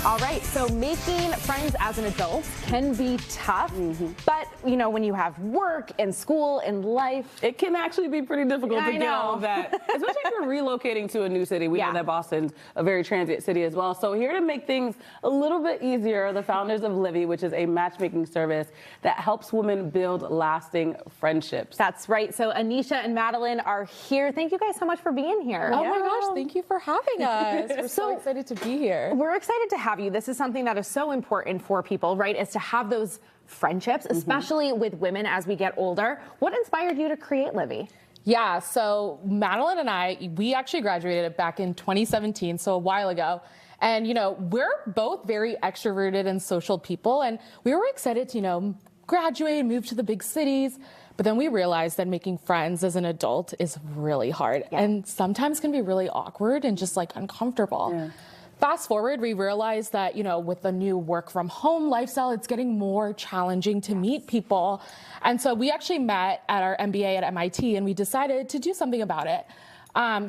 All right, so making friends as an adult can be tough, but you know, when you have work and school and life, it can actually be pretty difficult to get all of that, especially if you're relocating to a new city. We know that Boston's a very transient city as well. So here to make things a little bit easier, the founders of Livvi, which is a matchmaking service that helps women build lasting friendships. That's right. So Anisha and Madeleine are here. Thank you guys so much for being here. Oh my gosh, thank you for having us. We're so excited to be here. We're excited to have you. This is something that is so important for people, right? Is to have those friendships, especially with women as we get older. What inspired you to create Livvi? Yeah, so Madeleine and I, we actually graduated back in 2017, so a while ago. And, you know, we're both very extroverted and social people, and we were excited to, you know, graduate, move to the big cities. But then we realized that making friends as an adult is really hard and sometimes can be really awkward and just like uncomfortable. Fast forward, we realized that, you know, with the new work from home lifestyle, it's getting more challenging to meet people. And so we actually met at our MBA at MIT and we decided to do something about it.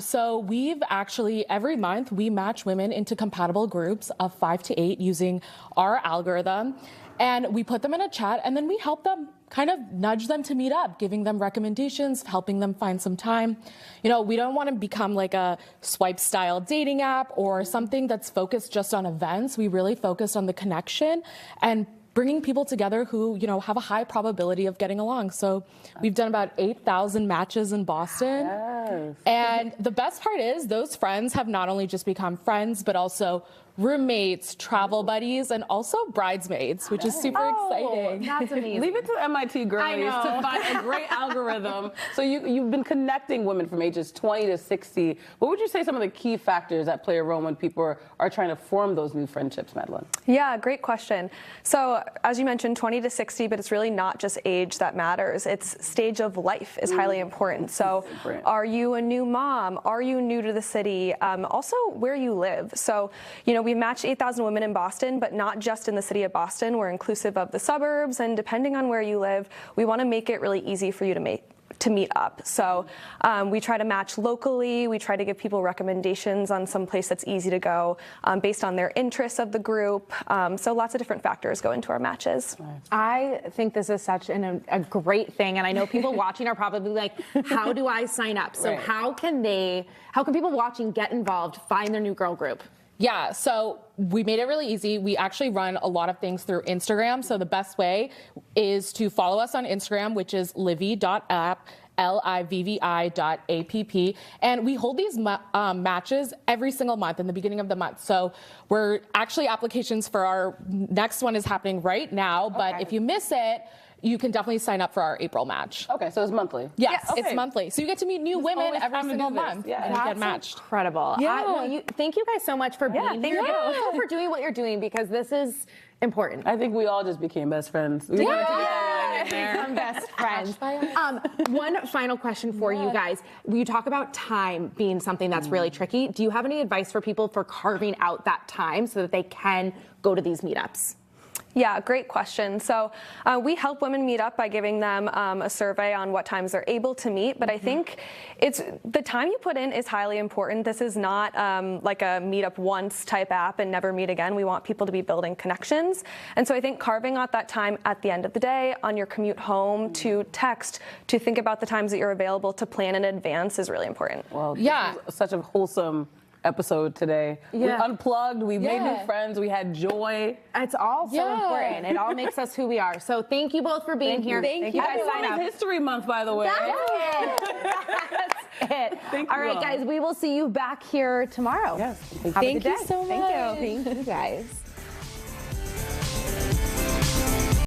So we've actually, every month, we match women into compatible groups of 5 to 8 using our algorithm. And we put them in a chat and then we help them kind of nudge them to meet up, giving them recommendations, helping them find some time. You know, we don't want to become like a swipe style dating app or something that's focused just on events. We really focus on the connection and bringing people together who, you know, have a high probability of getting along. So we've done about 8,000 matches in Boston. And the best part is those friends have not only just become friends, but also roommates, travel buddies, and also bridesmaids, which is super exciting. That's amazing. Leave it to MIT girlies to find a great algorithm. So you've been connecting women from ages 20 to 60. What would you say some of the key factors that play a role when people are trying to form those new friendships, Madeleine? Yeah, great question. So as you mentioned, 20 to 60, but it's really not just age that matters. It's stage of life is highly important. So are you a new mom? Are you new to the city? Also where you live. So, you know, we matched 8,000 women in Boston, but not just in the city of Boston. We're inclusive of the suburbs, and depending on where you live, we want to make it really easy for you to meet up. So we try to match locally. We try to give people recommendations on some place that's easy to go based on their interests of the group. So lots of different factors go into our matches. I think this is such a great thing. And I know people watching are probably like, how do I sign up? So how can people watching get involved, find their new girl group? Yeah, so we made it really easy. We actually run a lot of things through Instagram. So the best way is to follow us on Instagram, which is livvi.app, livvi.app. And we hold these matches every single month in the beginning of the month. So we're actually applications for our next one is happening right now. But if you miss it, you can definitely sign up for our April match. Okay, so it's monthly. Yes, it's monthly. So you get to meet new women every single month and get matched. Incredible. Thank you guys so much for being here. Thank you for doing what you're doing, because this is important. I think we all just became best friends. We wanted to become best friends. One final question for you guys. You talk about time being something that's really tricky. Do you have any advice for people for carving out that time so that they can go to these meetups? Yeah, great question. So we help women meet up by giving them a survey on what times they're able to meet. But I think it's the time you put in is highly important. This is not like a meet up once type app and never meet again. We want people to be building connections. And so I think carving out that time at the end of the day, on your commute home, to text, to think about the times that you're available, to plan in advance is really important. Well, this is such a wholesome episode today. We unplugged, we made new friends, we had joy. It's all so important. It all makes us who we are. So thank you both for being here. Thank you. Happy Women's History Month, by the way. That's it. All right, guys, we will see you back here tomorrow. Yes. Have a good day. Thank you so much. Thank you. Thank you, guys.